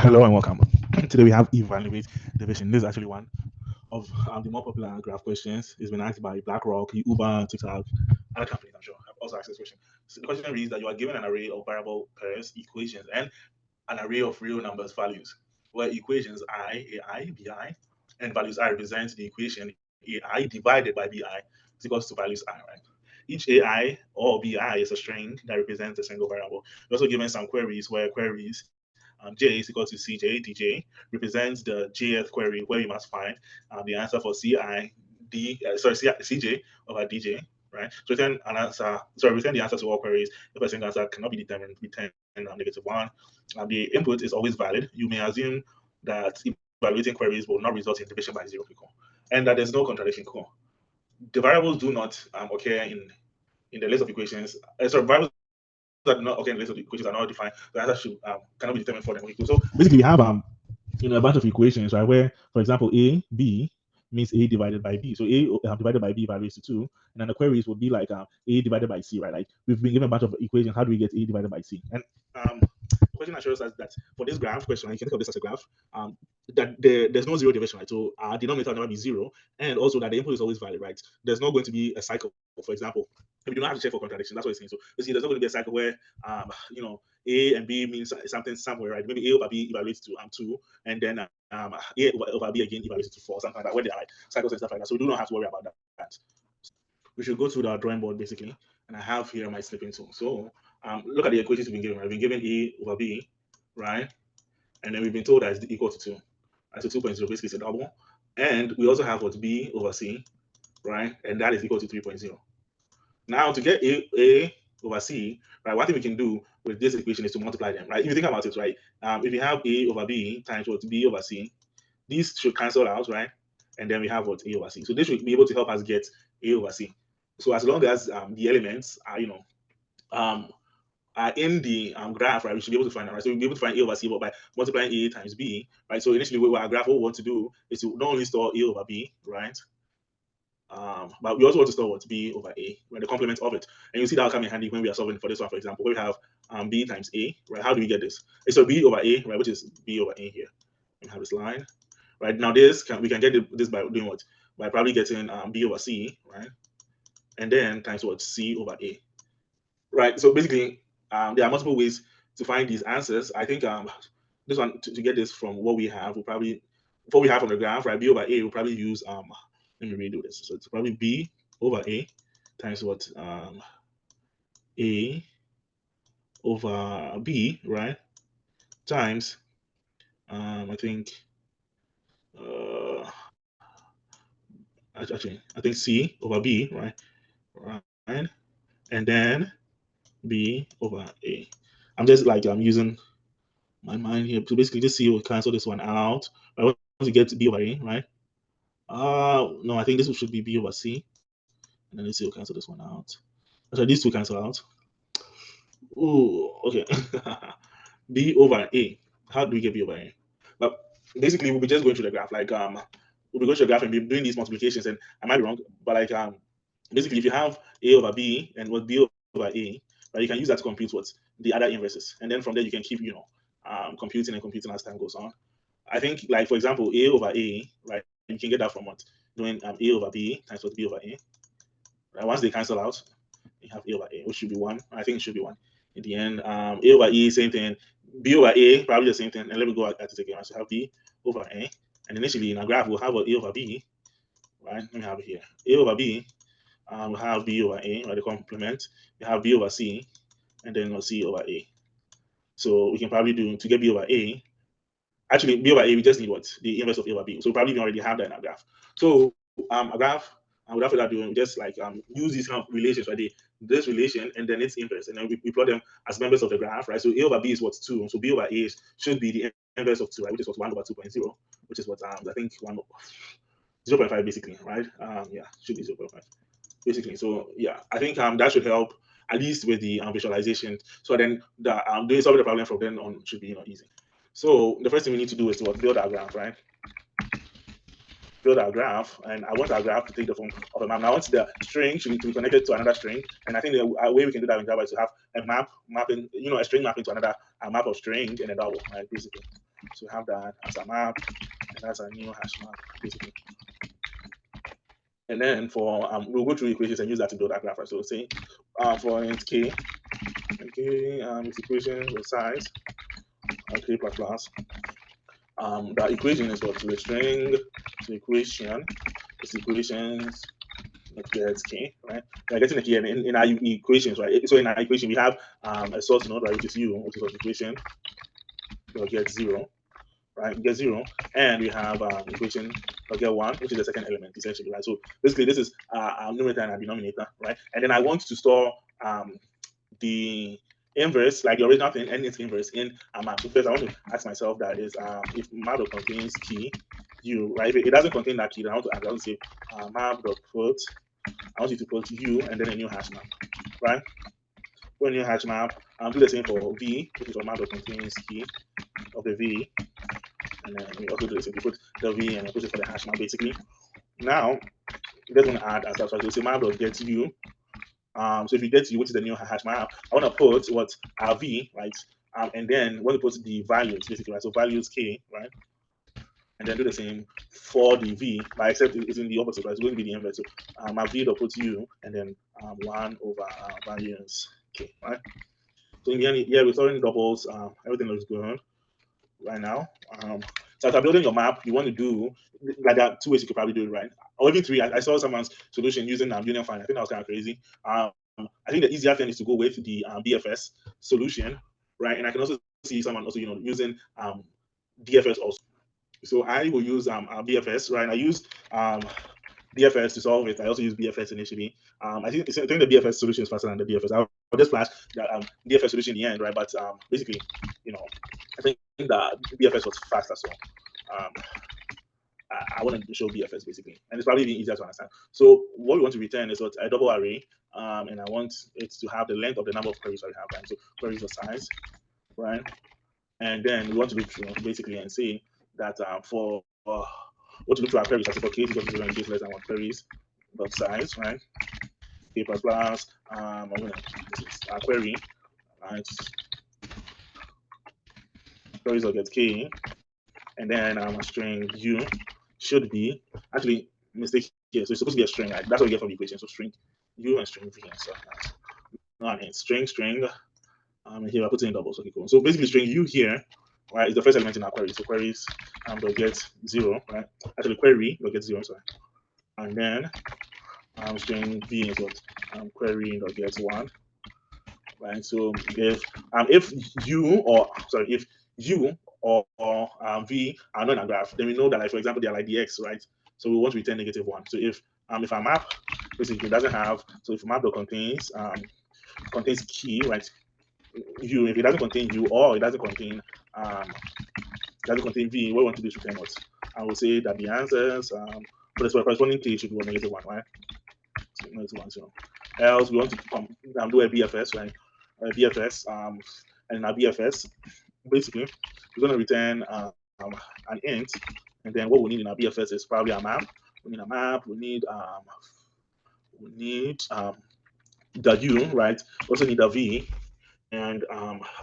Hello and welcome. Today we have evaluate division. This is actually one of the more popular graph questions. It's been asked by BlackRock, Uber, TikTok, other companies. I'm sure have also asked this question. So the question reads that you are given an array of variable pairs, equations, and an array of real numbers values, where equations I, AI, BI, and values I represent the equation AI divided by BI is equals to values I, right? Each AI or BI is a string that represents a single variable. We're also given some queries where queries J is equal to CJ, DJ represents the jth query where you must find the answer for CJ over DJ, right? So return an answer, sorry, return the answer to all queries. The first single answer cannot be determined, return -1. The input is always valid. You may assume that evaluating queries will not result in division by zero, and that there's no contradiction, The variables do not occur in the list of equations. Sorry, variables that do not occur in the list of equations are not defined. The answer should cannot be determined for them. So basically, we have a bunch of equations, right? Where, for example, A, B means A divided by B. So A divided by B values to 2. And then the queries would be like A divided by C, right? Like we've been given a bunch of equations. How do we get A divided by C? And the question assures us that for this graph question, you can think of this as a graph, that there's no zero division, right? So our denominator will never be zero. And also that the input is always valid, right? There's not going to be a cycle. For example, if you don't have to check for contradiction, that's what it's saying. So you see, there's not going to be a cycle where A and B means something somewhere, right? Maybe A over B evaluates to 2, and then A over B again evaluates to 4, something like that, where they are like cycles and stuff like that. So we do not have to worry about that. We should go to the drawing board basically, and I have here my snipping tool. So look at the equations we've been given. Right? We've been given A over B, right? And then we've been told that it's equal to 2. Right? So 2.0 basically is a double. And we also have what B over C, right? And that is equal to 3.0. Now to get A over C, right, one thing we can do with this equation is to multiply them, right? If you think about it, right, if you have A over B times what B over C, these should cancel out, right? And then we have what A over C. So this should be able to help us get A over C. So as long as the elements are, are in the graph, right, we should be able to find that, right? So we'll be able to find A over C by multiplying A times B, right? So initially what our graph will want to do is to not only store A over B, right? But we also want to store what B over A, right, the complement of it. And you see that will come in handy when we are solving for this one, for example, where we have B times A, right? How do we get this? It's so B over A, right, which is B over A here. We have this line, right? Now we can get this by doing what? By probably getting B over C, right? And then times what? C over A, right? So basically, there are multiple ways to find these answers. I think this one to get this from what we have, what we have on the graph, right? B over A, we'll probably use let me redo this. So it's probably B over A times what? A over B, right? Times I think actually I think C over B, right? Right, and then B over A. I'm just like I'm using my mind here. So basically, this C will cancel this one out. I want to get to B over A, right? No, I think this should be B over C, and then this C will cancel this one out. So these two cancel out. Oh, okay. B over A. How do we get B over A? But basically, we'll be just going through the graph. Like we'll be going through the graph and be doing these multiplications. And I might be wrong, but like basically, if you have A over B and what B over A, right, you can use that to compute what the other inverses, and then from there you can keep computing and computing as time goes on. I think like for example, A over A, right? You can get that from what doing A over B times what B over A. Right? Once they cancel out, you have A over A, which should be 1. I think it should be 1 in the end. A over E, same thing. B over A, probably the same thing. And let me go at it again. So have B over A. And initially in our graph, we'll have A over B, right? Let me have it here. A over B, we'll have B over A, right? The complement. We have B over C, and then we'll C over A. So we can probably do, to get B over A, actually B over A, we just need what? The inverse of A over B. So probably we already have that in our graph. So a graph, without further ado, we just like use these kind of relations, right? This relation and then its inverse, and then we plot them as members of the graph, right? So A over B is what's 2, so B over A should be the inverse of 2, right? Which is what 1 over 2.0, which is what I think 0.5 basically, right? Yeah, should be 0.5 basically. So yeah, I think that should help at least with the visualization. So then the doing solving the problem from then on should be easy. So the first thing we need to do is to build our graph, right? Build our graph, and I want our graph to take the form of a map. Now, I want the string should be connected to another string, and I think the way we can do that in Java is to have a mapping, a string mapping to another map of string and a double, right? Basically. So we have that as a map, and that's a new hash map basically. And then for we'll go through equations and use that to build our graph. Right? So we'll say for int k, okay, its equation with size k plus plus. The equation is what, to a string, to equation, this equations that gets k, right? We're getting a key in our equations, right? So in our equation we have a source node, right, which is u, which is what equation will get 0, right? Get 0, and we have equation will get 1, which is the second element essentially, right? So basically this is our numerator and our denominator, right? And then I want to store the inverse, like the original thing, and its inverse in a map. So first I want to ask myself that is if map contains key u, right? If it doesn't contain that key, then I want to say map.put, I want you to put u and then a new hash map, right? For a new hash map, do the same for v, which is for map contains key of the v, and then we also do the same. We put the v and put it for the hash map basically. Now, we're going to add as well. So say map.get u. So if you get u, which is the new hash map, I want to put what our v, right? And then want to put the values basically, right? So values k, right? And then do the same for the v, but except it's in the opposite, right? It's going to be the inverse. So my v dot put u, and then 1 over values k, right? So in the end, yeah, we're throwing doubles. Everything looks good right now. So as you're building your map, you want to do like there are 2 ways you could probably do it, right? Or even 3. I saw someone's solution using Union Find. I think that was kind of crazy. I think the easier thing is to go with the BFS solution, right? And I can also see someone also using DFS also. So I will use BFS, right? I use BFS to solve it. I also use BFS initially. I think the BFS solution is faster than the DFS. I'll just flash the DFS solution in the end, right? But basically, I think the BFS was faster, so I want to show BFS basically, and it's probably even easier to understand. So what we want to return is what a double array, and I want it to have the length of the number of queries that we have, right? So queries of size, right? And then we want to look through basically and say that for what to look through our queries, as for case equals 0 and case less than 1 queries dot size, right? K plus plus, I'm gonna our query, right? Queries will get k, and then a string u should be actually mistake here. So it's supposed to be a string, right? That's what we get from the equation. So string u and string v and so no, I mean string. And here I put in doubles. Okay, cool. So basically, string u here, right, is the first element in our query. So queries will get 0, right? Actually, query will get 0, sorry. And then string v is what query will get 1, right? So if u or v are not in a graph, then we know that, like for example, they are like the x, right? So we want to return -1. So if our map basically doesn't have, so if map contains key, right? U, if it doesn't contain u or it doesn't contain v, what we want to do is return what? I will say that the answers for the corresponding key should be -1, right? So -1, so else we want to do a BFS, right? A BFS, and in our BFS, basically, we're going to return an int, and then what we need in our BFS is probably a map. We need a map. We need the u, right? Also need a v, and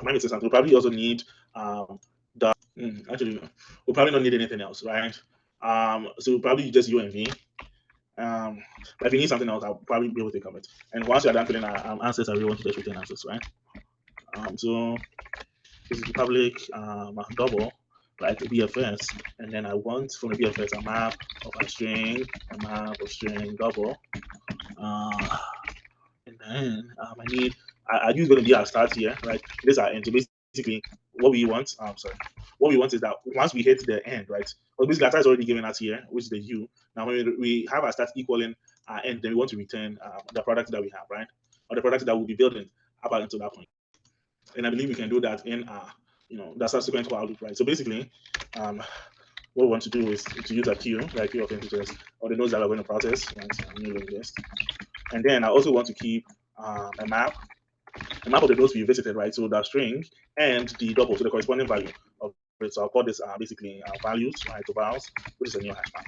my mistake. We probably also need the actually we'll probably not need anything else, right? So we'll probably just u and v. But if you need something else, I'll probably be able to comment. And once you're done filling our answers, I really want to just return answers, right? So this is the public double, right? The BFS, and then I want from the BFS a map of a string, a map of string double, and then I need I use going to be our start here, right? This is our end. So basically, what we want, what we want is that once we hit the end, right? Well, basically, our start is already given us here, which is the u. Now, when we have our start equaling our end, then we want to return the product that we have, right? Or the product that we'll be building up until that point. And I believe we can do that in the subsequent while loop, right? So basically, what we want to do is to use a queue, like queue of integers, or the nodes that we're going to process, right? So new list. And then I also want to keep a map of the nodes we visited, right? So the string and the double, so the corresponding value of it. So I'll call this basically values, right? So vals, which is a new hash map,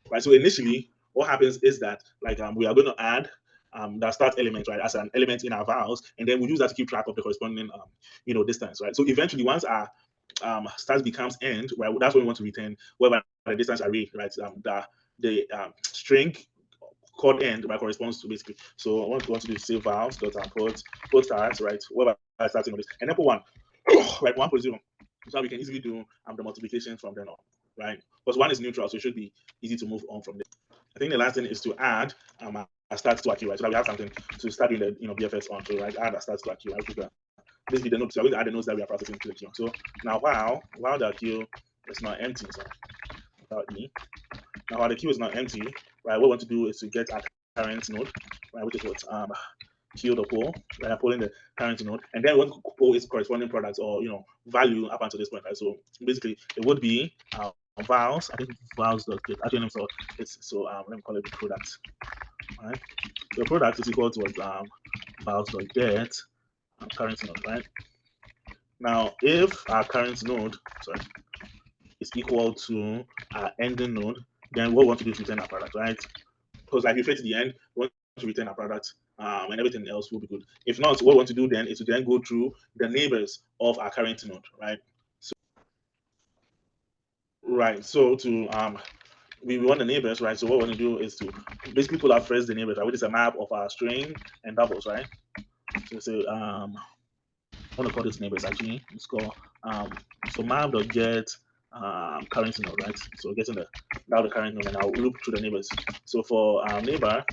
right? So initially, what happens is that we are going to add the start element, right, as an element in our vals, and then we use that to keep track of the corresponding distance, right? So eventually, once our start becomes end, right? That's what we want to return, whereby the distance array, right? The string called end, right, corresponds to basically. So what we want to do is say vals dot put stars, right? Whereby starting with this, and then put one, right? 1.0. So we can easily do the multiplication from then on, right? Because one is neutral, so it should be easy to move on from there. I think the last thing is to add a start to a queue, right? So that we have something to start doing the BFS on. So right, add a start to a queue. Right? Basically, the nodes. So we're going to add the nodes that we are processing to the queue. So now while the queue is not empty, so without e. Now while the queue is not empty, right? What we want to do is to get our current node, right? Which is what queue the poll, right? I'm pulling the current node, and then we want to pull its corresponding products or value up until this point, right? So basically, it would be vals. I think vals dot get actually so it's so let me call it the product. Right, so the product is equal to what vals dot get current node, right? Now if our current node is equal to our ending node, then what we want to do is return our product, right? Because like if you get to the end, we want to return our product, and everything else will be good. If not, what we want to do then is to then go through the neighbors of our current node, right? So to we want the neighbors, right? So what we want to do is to basically pull out first the neighbors, right? Which is a map of our string and doubles, right? So I want to call this neighbors actually. Let's call so map dot get current node, right? So getting the current node, and I'll loop through the neighbors. So for neighbor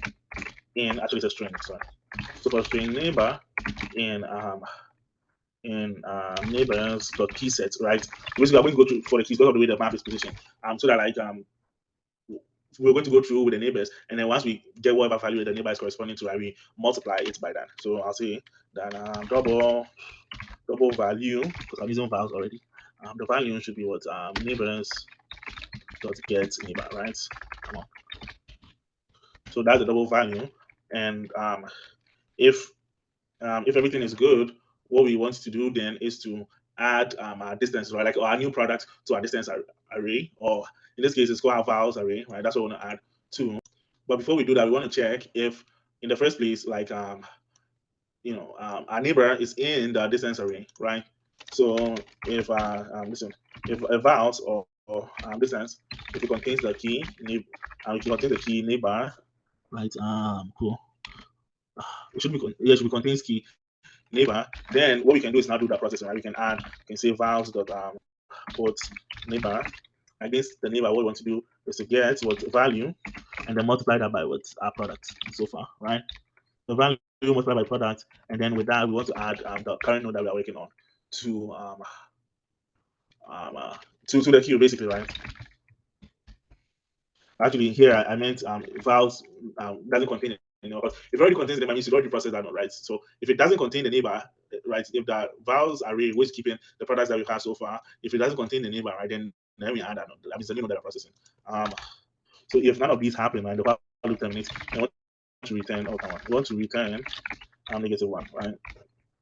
in actually it's a string, sorry. So for string neighbor in neighbors dot key set, right? Basically, I'm going to go through for the keys because of the way the map is positioned. So that like we're going to go through with the neighbors, and then once we get whatever value the neighbor is corresponding to, we multiply it by that. So I'll say that double value, because I'm using vals already. The value should be what neighbors dot get neighbor, right? Come on. So that's the double value, and if everything is good, what we want to do then is to add our distance, right? Like our new product to our distance array, or in this case, it's called our vals array, right? That's what we want to add to. But before we do that, we want to check if, in the first place, like our neighbor is in the distance array, right? So if listen, if a vals or distance, if it contains the key, if it contains the key neighbor, right? Cool. It should be it should be contains key neighbor. Then what we can do is now do that processing, right? We can say vals dot put neighbor against the neighbor. What we want to do is to get what value and then multiply that by what our product so far, right? The value multiplied by product, and then with that we want to add the current node that we are working on to to the queue basically, right? Actually, here I meant vals doesn't contain it. Because if it already contains the neighbor, means you already processed that node, right? So if it doesn't contain the neighbor, right? If the vals array which keeping the products that we have so far, if it doesn't contain the neighbor, right, then we add that node. That means the new node that we're processing. So if none of these happen, right, the while loop terminates. We want to return. Oh, come on. We want to return -1, right?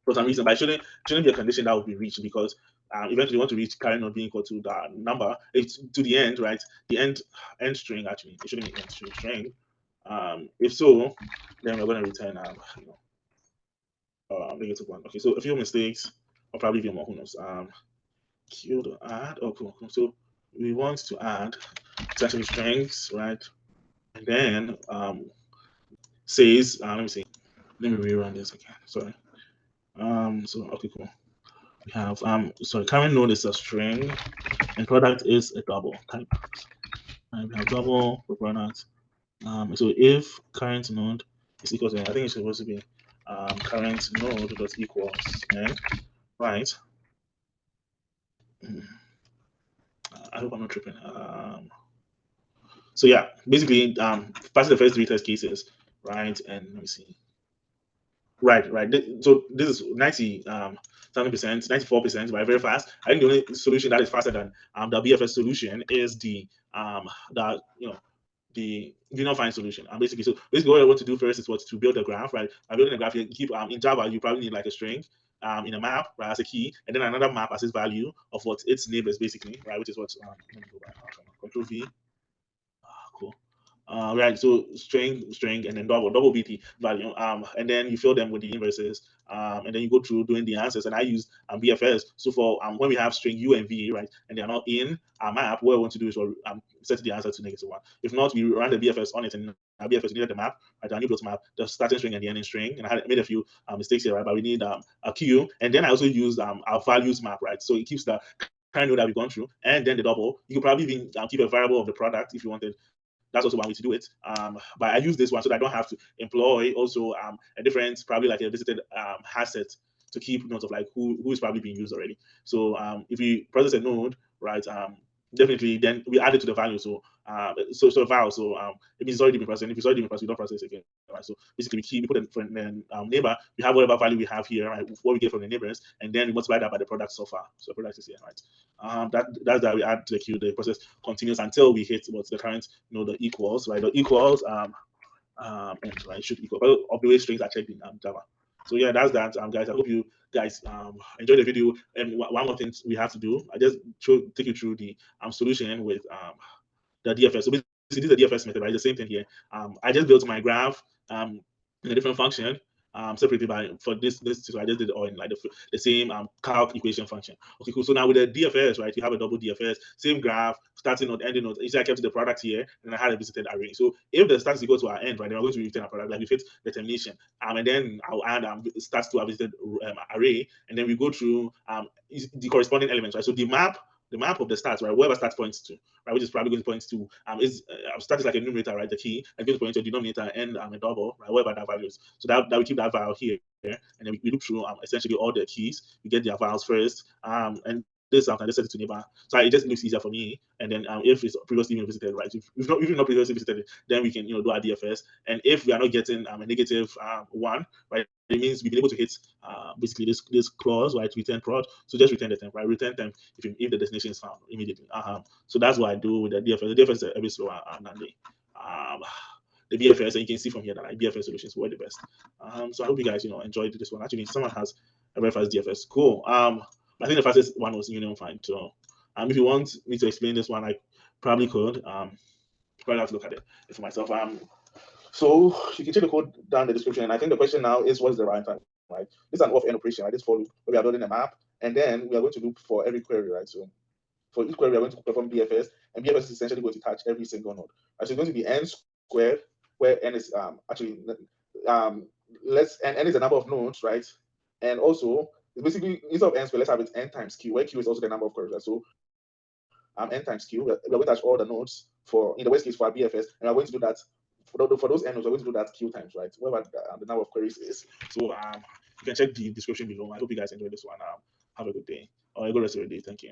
For some reason, but it shouldn't be a condition that will be reached, because eventually you want to reach current node being equal to the number. It's to the end, right? The end string actually. It shouldn't be end string. If so, then we're going to return -1. Okay, so a few mistakes, or probably even more. Who knows? Q to add. Oh, cool. So we want to add essentially strings, right? And then says, let me see. Let me rerun this again. Sorry. So okay, cool. We have sorry, current node is a string, and product is a double type. And we have double for product. So if current node is equal to, I think it's supposed to be current node dot equals and right. I hope I'm not tripping. So yeah, basically pass the first three test cases, right? And let me see. Right. So this is 97%, 94%, right? Very fast. I think the only solution that is faster than the BFS solution is the the unifying solution. Basically, what I want to do first is to build a graph, right? By building a graph, you keep in Java, you probably need like a string in a map, right, as a key, and then another map as its value of what its neighbors basically, right? Which is what let me go back. Control V. Cool. Right, so string, and then double BT value, and then you fill them with the inverses, and then you go through doing the answers. And I use BFS. So for when we have string U and V, right, and they are not in our map, what we want to do is set the answer to -1. If not, we run the BFS on it, and our BFS needed the map, right, our new built map, the starting string and the ending string. And I had made a few mistakes here, right, but we need a queue, and then I also used our values map, right, so it keeps the kind of that we've gone through, and then the double. You could probably even keep a variable of the product if you wanted. That's also one way to do it. But I use this one so that I don't have to employ also a different, probably like a visited asset to keep notes of like who is probably being used already. So if we process a node, right, definitely then we add it to the value. So val. So it means it's already been processed. And if it's already been processed, we don't process it again. Right? So basically we put it for neighbor, we have whatever value we have here, right? What we get from the neighbors, and then we multiply that by the product so far. So the product is here, right? That's that we add to the queue. The process continues until we hit what's the current, the equals, right? The equals and right should equal. But of the way strings are checked in Java. So yeah, that's that, guys. I hope you guys enjoy the video. And one more thing we have to do, I just take you through the solution with the DFS. So basically, this is the DFS method, right? The same thing here. I just built my graph in a different function separately for this. So I just did it all in like the same calc equation function. Okay, cool. So now with the DFS, right, you have a double DFS, same graph, starting node, ending node. You see, I kept the product here, and I had a visited array. So if the stats equal to our end, right, then we're going to return a product. Like we fit the termination, and then I'll add stats to our visited array, and then we go through the corresponding elements, right? So the map of the stats, right, wherever stats points to, right, which is probably going to point to is stat is like a numerator, right, the key, and going to point to a denominator and a double, right, wherever that value is. So that we keep that value here, and then we look through essentially all the keys. We get their values first, and this I just set it to neighbor, so it just looks easier for me. And then if it's previously been visited, right, if not previously visited, then we can do our DFS. And if we are not getting a negative one, right, it means we've been able to hit basically this clause, right, return prod. So just return the temp, right, return temp if the destination is found immediately. So that's what I do with the DFS. The DFS is a bit slower than the BFS, and you can see from here that like BFS solutions were the best. So I hope you guys enjoyed this one. Actually, someone has a very fast DFS. Cool. I think the fastest one was Union Find. So if you want me to explain this one, I probably could. Probably have to look at it for myself. So you can check the code down in the description. And I think the question now is, what's the runtime, right? This is an off-end operation, right? This for loop where we are building a map, and then we are going to loop for every query, right? So for each query, we are going to perform BFS, and BFS is essentially going to touch every single node. Right? So it's going to be n squared, where n is actually n is the number of nodes, right? And also it's basically, instead of n squared, let's have it n times q, where q is also the number of queries, right? So n times q, we're going to touch all the nodes in the worst case for our BFS, and we're going to do that for those n nodes, we're going to do that q times, right? Whatever the number of queries is. So you can check the description below. I hope you guys enjoyed this one. Have a good day or a good rest of your day. Thank you.